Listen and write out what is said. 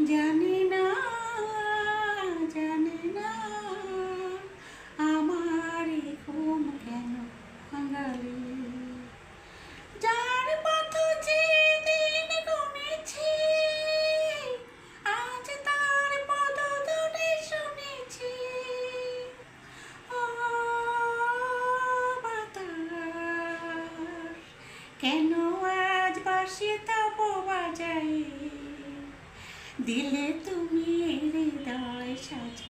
জানি না, জানি না আমার এই ঘুম কেন ভাঙালি। যার পথ যেদিন ঘুমেছি, আজ তার পদধ্বনি শুনেছি। ও বাতাস, কেন আজ বাঁশি তব বাজাই, দিলে তুমি এড়ে